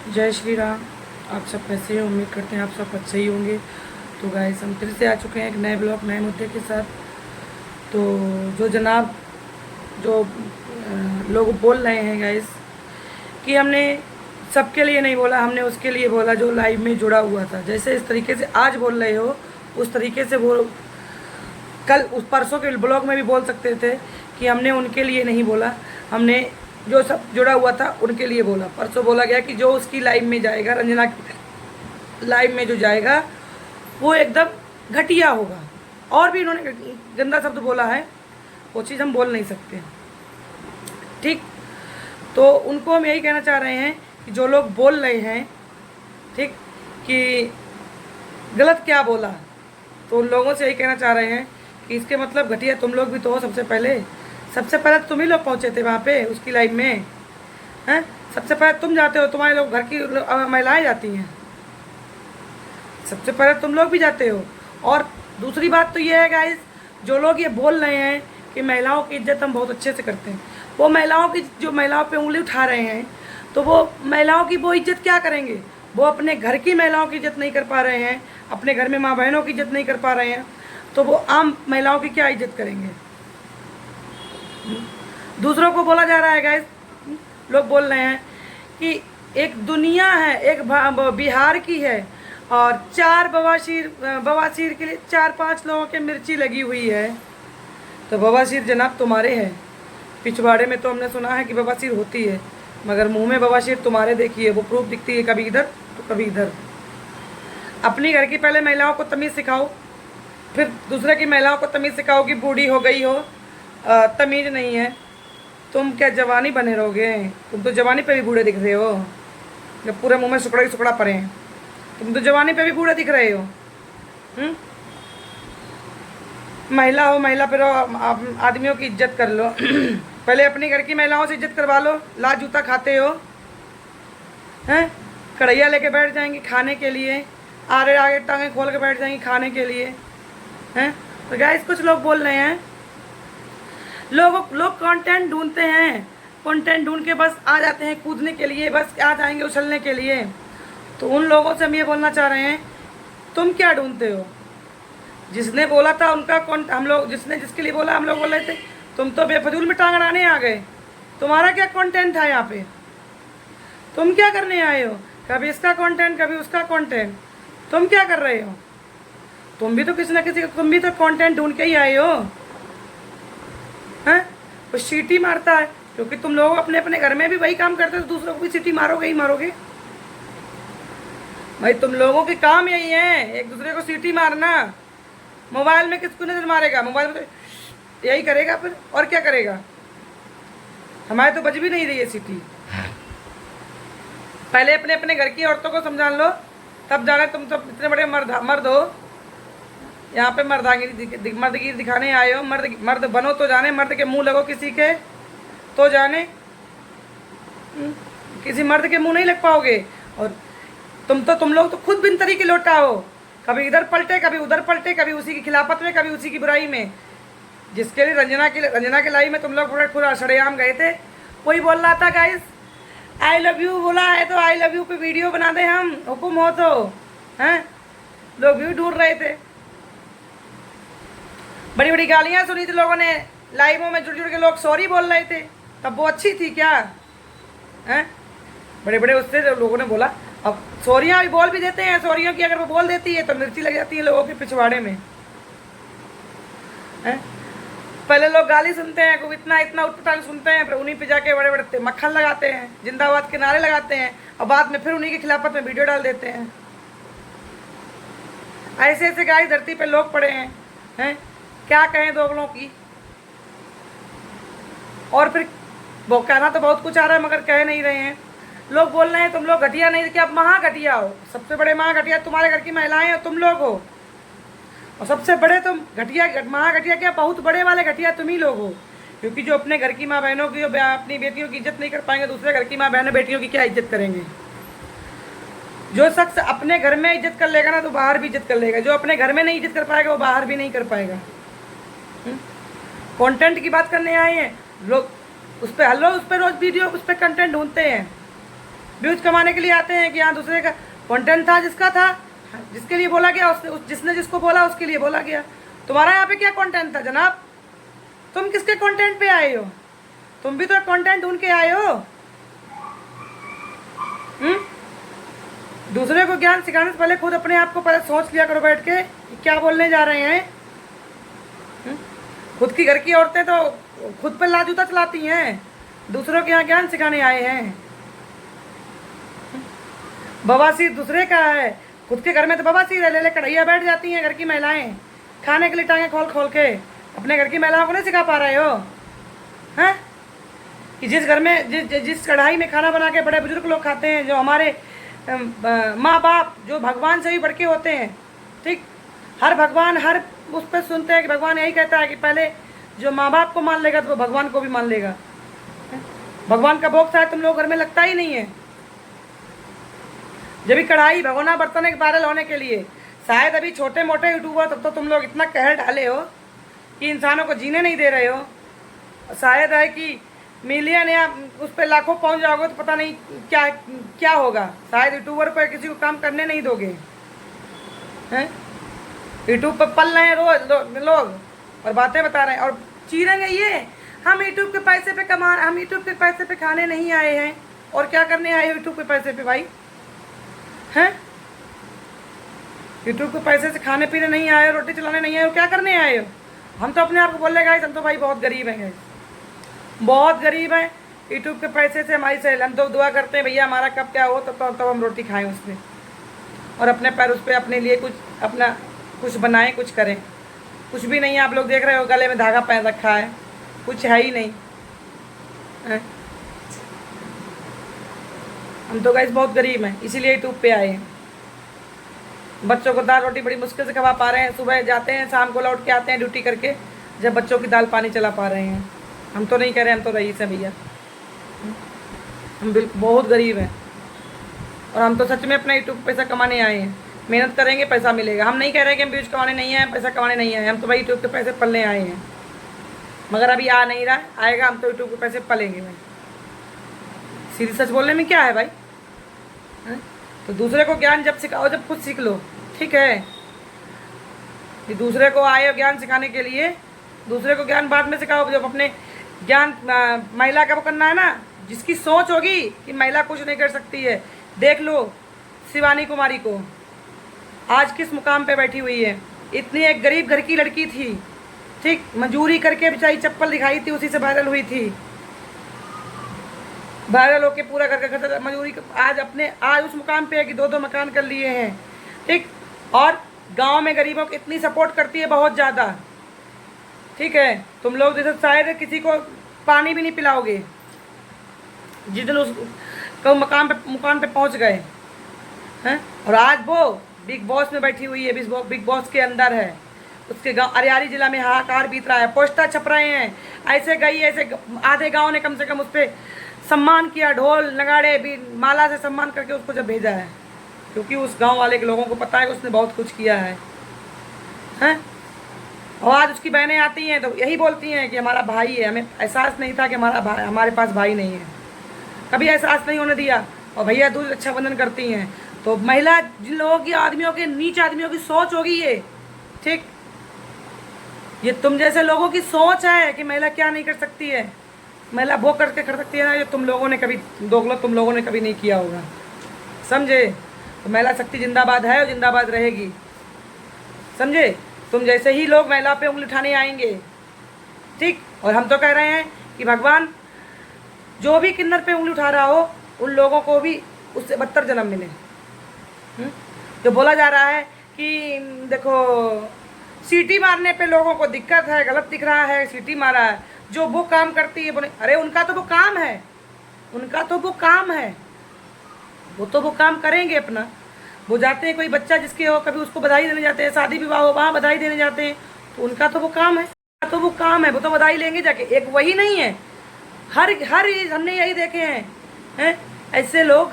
जय श्री राम। आप सब कैसे हैं? उम्मीद करते हैं आप सब अच्छे ही होंगे। तो गाइस हम फिर से आ चुके हैं एक नए ब्लॉग नए मुद्दे के साथ। तो जो जनाब जो लोग बोल रहे हैं गाइस कि हमने सबके लिए नहीं बोला, हमने उसके लिए बोला जो लाइव में जुड़ा हुआ था। जैसे इस तरीके से आज बोल रहे हो उस तरीके से वो कल उस परसों के ब्लॉग में भी बोल सकते थे कि हमने उनके लिए नहीं बोला, हमने जो सब जुड़ा हुआ था उनके लिए बोला। परसों बोला गया कि जो उसकी लाइव में जाएगा, रंजना की लाइव में जो जाएगा वो एकदम घटिया होगा। और भी इन्होंने गंदा शब्द बोला है, वो चीज़ हम बोल नहीं सकते। ठीक, तो उनको हम यही कहना चाह रहे हैं कि जो लोग बोल रहे हैं ठीक कि गलत क्या बोला, तो उन लोगों से यही कहना चाह रहे हैं कि इसके मतलब घटिया तुम लोग भी तो हो। सबसे पहले तुम ही लोग पहुँचे थे वहाँ पे उसकी लाइव में, हैं? सबसे पहले तुम जाते हो, तुम्हारे लोग घर की महिलाएं जाती हैं, सबसे पहले तुम लोग भी जाते हो। और दूसरी बात तो ये है गाइस, जो लोग ये बोल रहे हैं कि महिलाओं की इज्जत हम बहुत अच्छे से करते हैं, वो महिलाओं की जो महिलाओं पे उंगली उठा रहे हैं, तो वो महिलाओं की वो इज्जत क्या करेंगे? वो अपने घर की महिलाओं की इज्जत नहीं कर पा रहे हैं, अपने घर में माँ बहनों की इज्जत नहीं कर पा रहे हैं, तो वो आम महिलाओं की क्या इज्जत करेंगे? दूसरों को बोला जा रहा है गाइस, लोग बोल रहे हैं कि एक दुनिया है, एक बिहार की है और 4 बवासीर के लिए 4-5 लोगों के मिर्ची लगी हुई है। तो बवासीर जनाब तुम्हारे हैं, पिछवाड़े में तो हमने सुना है कि बवासीर होती है, मगर मुंह में बवासीर तुम्हारे देखिए, वो प्रूफ दिखती है कभी इधर तो कभी इधर। अपनी घर की पहले महिलाओं को तमीज़ सिखाओ, फिर दूसरे की महिलाओं को तमीज़ सिखाओ कि बूढ़ी हो गई हो, तमीज़ नहीं है। तुम क्या जवानी बने रहोगे? तुम तो जवानी पे भी बूढ़े दिख रहे हो, जब पूरे मुंह में सुकड़ा ही सुकड़ा पड़े हैं। तुम तो जवानी पे भी बूढ़े दिख रहे हो। महिला हो, महिला पे रहो, आदमियों की इज्जत कर लो। पहले अपनी घर की महिलाओं से इज्जत करवा लो। लात जूता खाते हो हैं? कढ़ैया लेके बैठ जाएंगी खाने के लिए, आगे आगे टांगे खोल के बैठ जाएंगी खाने के लिए, हैं? तो गाइस कुछ लोग बोल रहे हैं, लोग कंटेंट ढूंढते हैं, कंटेंट ढूंढ के बस आ जाते हैं कूदने के लिए, बस आ जाएंगे उछलने के लिए। तो उन लोगों से हम ये बोलना चाह रहे हैं, तुम क्या ढूंढते हो? जिसने बोला था उनका कौन, हम लोग जिसने जिसके लिए बोला हम लोग बोल रहे थे, तुम तो बेफजूल में टांग अड़ाने आ गए। तुम्हारा क्या कंटेंट था यहाँ पे? तुम क्या करने आए हो? कभी इसका कंटेंट कभी उसका कंटेंट, तुम क्या कर रहे हो? तुम भी तो किसी ना किसी, तुम भी तो कंटेंट ढूंढ के ही आए हो, हैं? वो सीटी मारता है क्योंकि तुम लोग अपने अपने घर में भी वही काम करते हो, तो दूसरों को भी सीटी मारोगे ही मारोगे। भाई तुम लोगों के काम यही है, एक दूसरे को सीटी मारना। मोबाइल में किसको नजर मारेगा? मोबाइल में तो यही करेगा फिर, और क्या करेगा? हमारे तो बज भी नहीं रही है सीटी। पहले अपने अपने घर की औरतों को समझा लो, तब जाने तुम सब इतने बड़े मर्द हो। यहाँ पे मर्दगिरी दिखाने आए हो। मर्द बनो तो जाने, मर्द के मुंह लगो किसी के तो जाने। किसी मर्द के मुंह नहीं लग पाओगे। और तुम लोग तो खुद बिन तरीके लौटा हो, कभी इधर पलटे कभी उधर पलटे, कभी उसी की खिलाफत में कभी उसी की बुराई में। जिसके लिए रंजना के लाइव में तुम लोग पूरा सरेआम गए थे। कोई बोल रहा था गाइस आई लव यू बोला है तो आई लव यू पे वीडियो बना दे, हम हुक्म हो तो, हैं? लोग भी ढूंढ रहे थे, बड़ी बड़ी गालियां सुनी थी लोगों ने, लाइवों में जुड़ जुड़ के लोग सॉरी बोल रहे थे, तब वो अच्छी थी क्या? हैं? बड़े बड़े उससे लोगों ने बोला। अब सॉरियाँ भी बोल भी देते हैं, सॉरियों की अगर वो बोल देती है तो मिर्ची लग जाती है लोगों के पिछवाड़े में, हैं? पहले लोग गाली सुनते हैं, को इतना इतना उठपटांग सुनते हैं, फिर उन्हीं पे जाके बड़े बड़े मक्खन लगाते हैं, जिंदाबाद के नारे लगाते हैं, और बाद में फिर उन्हीं की खिलाफत में वीडियो डाल देते हैं। ऐसे ऐसे गाय धरती पे लोग पड़े हैं, क्या कहें दोगलों की। और फिर वो कहना तो बहुत कुछ आ रहा है मगर कह नहीं रहे हैं। लोग बोल रहे हैं तुम लोग घटिया नहीं, कि आप महा घटिया हो। सबसे बड़े महा घटिया तुम्हारे घर की महिलाएं हो, तुम लोग हो। और सबसे बड़े तुम घटिया, महा घटिया क्या, बहुत बड़े वाले घटिया तुम ही लोग हो। क्योंकि जो अपने घर की माँ बहनों की, अपनी बेटियों की इज्जत नहीं कर पाएंगे, दूसरे घर की माँ बहनों बेटियों की क्या इज्जत करेंगे? जो शख्स अपने घर में इज्जत कर लेगा ना, तो बाहर भी इज्जत कर लेगा। जो अपने घर में नहीं इज्जत कर पाएगा वो बाहर भी नहीं कर पाएगा। कंटेंट की बात करने आए हैं लोग, उस पर हल्लो, उस पर रोज वीडियो, उस पर कंटेंट ढूंढते हैं। व्यूज कमाने के लिए आते हैं कि यहाँ दूसरे का कंटेंट था, जिसका था, जिसके लिए बोला गया, जिसने जिसको बोला उसके लिए बोला गया। तुम्हारा यहाँ पे क्या कंटेंट था जनाब? तुम किसके कंटेंट पे आए हो? तुम भी तो कंटेंट ढूंढ के आए हो। दूसरे को ज्ञान सिखाने से पहले खुद अपने आप को पहले सोच लिया करो बैठ के क्या बोलने जा रहे हैं। खुद की घर की औरतें तो खुद पर लाजूता चलाती हैं, दूसरों के यहाँ ज्ञान सिखाने आए हैं। बवासीर दूसरे का है, खुद के घर में तो बवासीर है, ले ले कढ़ैया बैठ जाती हैं घर की महिलाएं खाने के लिए टांगे खोल खोल के। अपने घर की महिलाओं को नहीं सिखा पा रहे हो हैं कि जिस घर में जिस कढ़ाई में खाना बना के बड़े बुजुर्ग लोग खाते हैं, जो हमारे माँ बाप जो भगवान से भी बढ़ के होते हैं, ठीक, हर भगवान हर उस पर सुनते हैं कि भगवान यही कहता है कि पहले जो माँ बाप को मान लेगा तो वो भगवान को भी मान लेगा। भगवान का भोग शायद तुम लोग घर में लगता ही नहीं है। जब भी कढ़ाई भगोना बर्तन एक वायरल होने के लिए, शायद अभी छोटे मोटे यूट्यूबर तब तो तुम लोग इतना कहर डाले हो कि इंसानों को जीने नहीं दे रहे हो। शायद है कि मिलियन या उस पर लाखों पहुंच जाओगे तो पता नहीं क्या क्या होगा। शायद यूट्यूबर पर किसी को काम करने नहीं दोगे हैं। यूट्यूब पर पल रहे हैं रोज लोग और बातें बता रहे हैं और चीरेंगे ये हम यूट्यूब के पैसे पे हम यूट्यूब के पैसे पे खाने नहीं आए हैं। और क्या करने आए यूट्यूब के पैसे पे भाई हैं? यूट्यूब के पैसे से खाने पीने नहीं आए, रोटी चलाने नहीं आए हो, क्या करने आए हो? हम तो अपने आप को बोल रहे गाइस हम तो भाई बहुत गरीब हैं, बहुत गरीब हैं। यूट्यूब के पैसे से हमारी सैलरी, हम तो दुआ करते हैं भैया हमारा कब क्या हो तब हम रोटी खाएं उसमें और अपने पैर उस पर अपने लिए कुछ अपना कुछ बनाएं, कुछ करें। कुछ भी नहीं है, आप लोग देख रहे हो गले में धागा पहन रखा है, कुछ है ही नहीं है? हम तो गाइस बहुत गरीब हैं, इसीलिए यूट्यूब पे आए हैं। बच्चों को दाल रोटी बड़ी मुश्किल से खवा पा रहे हैं, सुबह जाते हैं शाम को लौट के आते हैं ड्यूटी करके, जब बच्चों की दाल पानी चला पा रहे हैं। हम तो नहीं कह रहे, हम तो रईस हैं भैया, हम बिल्कुल बहुत गरीब हैं और हम तो सच में अपना यूट्यूब पैसा कमाने आए हैं। मेहनत करेंगे पैसा मिलेगा। हम नहीं कह रहे कि हम व्यूज कमाने नहीं आए, पैसा कमाने नहीं आए, हम तो भाई यूट्यूब के पैसे पलने आए हैं। मगर अभी आ नहीं रहा, आएगा, हम तो यूट्यूब के पैसे पलेंगे भाई। सीधी सच बोलने में क्या है भाई है? तो दूसरे को ज्ञान जब सिखाओ जब खुद सीख लो, ठीक है? ये दूसरे को आए हो ज्ञान सिखाने के लिए, दूसरे को ज्ञान बाद में सिखाओ। जब अपने ज्ञान महिला का वो करना है ना, जिसकी सोच होगी कि महिला कुछ नहीं कर सकती है। देख लो शिवानी कुमारी को, आज किस मुकाम पे बैठी हुई है। इतनी एक गरीब घर की लड़की थी, ठीक, मजूरी करके बेचारी चप्पल दिखाई थी, उसी से वायरल हुई थी। वायरल होके पूरा घर का खर्चा मजूरी आज उस मुकाम पे है कि 2-2 मकान कर लिए हैं, ठीक। और गांव में गरीबों की इतनी सपोर्ट करती है, बहुत ज़्यादा, ठीक है। तुम लोग जैसे शायद किसी को पानी भी नहीं पिलाओगे जिस दिन उस मकान पे पहुंच गए हैं। और आज वो बिग बॉस में बैठी हुई है, बिग बॉस के अंदर है। उसके गांव अरियारी जिला में हाहाकार बीत रहा है, पोस्टर छप रहे हैं। ऐसे गई, ऐसे आधे गांव ने कम से कम उस पर सम्मान किया, ढोल नगाड़े भी माला से सम्मान करके उसको जब भेजा है, क्योंकि उस गांव वाले के लोगों को पता है कि उसने बहुत कुछ किया है हैं। और आज उसकी बहनें आती हैं तो यही बोलती हैं कि हमारा भाई है, हमें एहसास नहीं था कि हमारे पास भाई नहीं है, कभी एहसास नहीं होने दिया। और भैया दूज रक्षाबंधन करती हैं। तो महिला जिन लोगों की, आदमियों के, नीच आदमियों की सोच होगी ये, ठीक। ये तुम जैसे लोगों की सोच है कि महिला क्या नहीं कर सकती है, महिला वो करके कर सकती है ना, ये तुम लोगों ने कभी दोगलो तुम लोगों ने कभी नहीं किया होगा, समझे? तो महिला शक्ति जिंदाबाद है और जिंदाबाद रहेगी, समझे? तुम जैसे ही लोग महिला पे उंगली उठाने आएंगे, ठीक। और हम तो कह रहे हैं कि भगवान जो भी किन्नर पे उंगली उठा रहा हो उन लोगों को भी उससे बदतर जन्म मिले। जो बोला जा रहा है कि देखो सीटी मारने पे लोगों को दिक्कत है, गलत दिख रहा है, सीटी मारा है, जो वो काम करती है बोले, अरे उनका तो वो काम है, उनका तो वो काम है, वो तो वो काम करेंगे अपना। वो जाते हैं, कोई बच्चा जिसके हो कभी उसको बधाई देने जाते हैं, शादी विवाह हो वहाँ बधाई देने जाते हैं, तो उनका तो वो काम है, तो वो काम है, वो तो बधाई लेंगे जाके। एक वही नहीं है, हर हमने यही देखे हैं ऐसे लोग,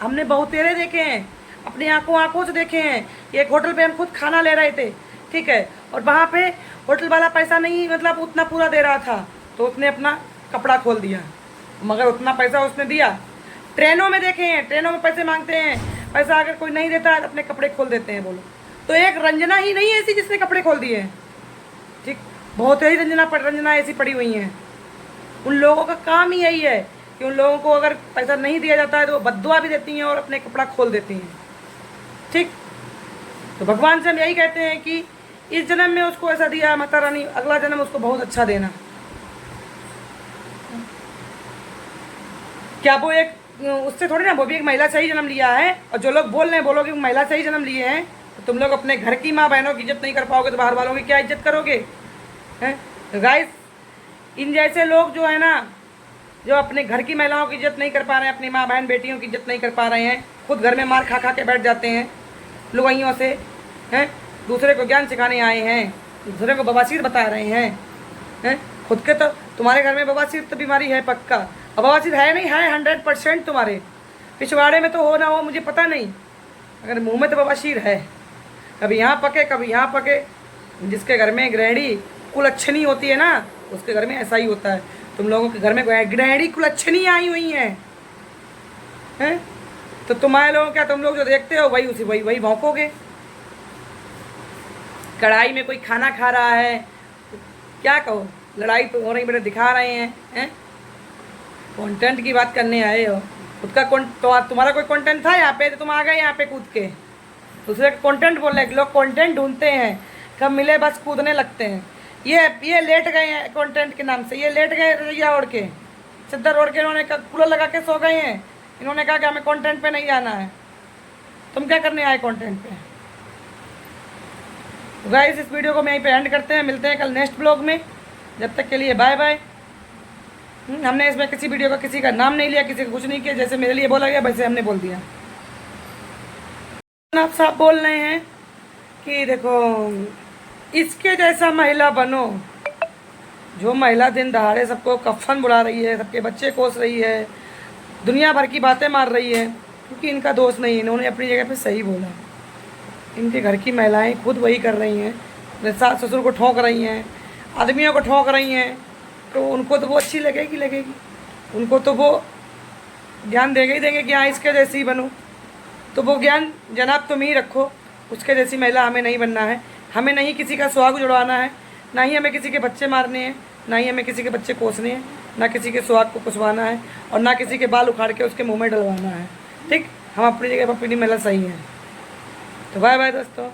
हमने बहुतेरे देखे हैं, अपनी आंखों से देखे हैं। एक होटल पे हम खुद खाना ले रहे थे, ठीक है, और वहाँ पे होटल वाला पैसा नहीं मतलब उतना पूरा दे रहा था, तो उसने अपना कपड़ा खोल दिया, मगर उतना पैसा उसने दिया, ट्रेनों में देखे हैं, ट्रेनों में पैसे मांगते हैं, पैसा अगर कोई नहीं देता है तो अपने कपड़े खोल देते हैं। बोलो, तो एक रंजना ही नहीं है ऐसी जिसने कपड़े खोल दिए हैं, ठीक, बहुत ही रंजना ऐसी पड़ी हुई हैं। उन लोगों का काम ही यही है कि उन लोगों को अगर पैसा नहीं दिया जाता है तो वो बद्दुआ भी देती हैं और अपने कपड़ा खोल देती हैं, ठीक। तो भगवान से हम यही कहते हैं कि इस जन्म में उसको ऐसा दिया माता रानी, अगला जन्म उसको बहुत अच्छा देना। क्या वो एक उससे थोड़ी ना, वो भी एक महिला से ही जन्म लिया है। और जो लोग बोल रहे हैं बोलोगे महिला से ही जन्म लिए हैं, तो तुम लोग अपने घर की माँ बहनों की इज्जत नहीं कर पाओगे तो बाहर वालों की क्या इज्जत करोगे, हैं? तो गाइस, इन जैसे लोग जो है ना, जो अपने घर की महिलाओं की इज्जत नहीं कर पा रहे हैं, अपनी माँ बहन बेटियों की इज्जत नहीं कर पा रहे हैं, खुद घर में मार खा खा के बैठ जाते हैं लुगाइयों से, हैं? दूसरे को ज्ञान सिखाने आए हैं, दूसरे को बवासीर बता रहे हैं? खुद के तो तुम्हारे घर में बवासीर तो बीमारी है पक्का, और बवासीर है नहीं है 100% तुम्हारे पिछवाड़े में तो हो ना हो मुझे पता नहीं, अगर मुंह में तो बवासीर है, कभी यहाँ पके कभी यहाँ पके। जिसके घर में गृहिणी कुलच्छनी होती है ना, उसके घर में ऐसा ही होता है। तुम लोगों के घर में गृहिणी कुलच्छनी आई हुई हैं, तो तुम्हारे लोगों क्या, तुम लोग जो देखते हो वही वही भौंकोगे। कढ़ाई में कोई खाना खा रहा है, तो क्या कहो, लड़ाई तो हो रही बेटे दिखा रहे हैं? कंटेंट की बात करने आए हो, खुद का तुम्हारा कोई कंटेंट था यहाँ पे तो तुम आ गए यहाँ पे कूद के दूसरे का कंटेंट बोल रहे। लोग कंटेंट ढूंढते हैं, कब मिले बस कूदने लगते हैं। ये लेट गए हैं कंटेंट के नाम से, ये लेट गए रैया ओढ़ के, चद्दर ओढ़ के, इन्होंने कूलर लगा के सो गए हैं। इन्होंने कहा कि हमें कंटेंट पे नहीं आना है। तुम क्या करने आए कंटेंट पे? गाइस, इस वीडियो को मैं यहीं पे एंड करते हैं, मिलते हैं कल नेक्स्ट ब्लॉग में। जब तक के लिए बाय बाय। हमने इसमें किसी वीडियो का किसी का नाम नहीं लिया, किसी का कुछ नहीं किया, जैसे मेरे लिए बोला गया वैसे हमने बोल दिया। आप साहब बोल रहे हैं कि देखो इसके जैसा महिला बनो, जो महिला दिन दहाड़े सबको कफन बुला रही है, सबके बच्चे कोस रही है, दुनिया भर की बातें मार रही है, क्योंकि इनका दोष नहीं है, इन्होंने अपनी जगह पे सही बोला। इनके घर की महिलाएं खुद वही कर रही हैं, अपने सास ससुर को ठोक रही हैं, आदमियों को ठोक रही हैं, तो उनको तो वो अच्छी लगेगी, उनको तो वो ज्ञान देंगे कि हाँ इसके जैसी ही बनो। तो वो ज्ञान जनाब तुम ही रखो, उसके जैसी महिला हमें नहीं बनना है। हमें नहीं किसी का सुहाग जुड़वाना है, ना ही हमें किसी के बच्चे मारने हैं, ना ही हमें किसी के बच्चे कोसने हैं, ना किसी के सुहाग को कुचवाना है, और ना किसी के बाल उखाड़ के उसके मुंह में डलवाना है, ठीक। हम अपनी जगह पर अपनी महिला सही है। तो बाय बाय दोस्तों।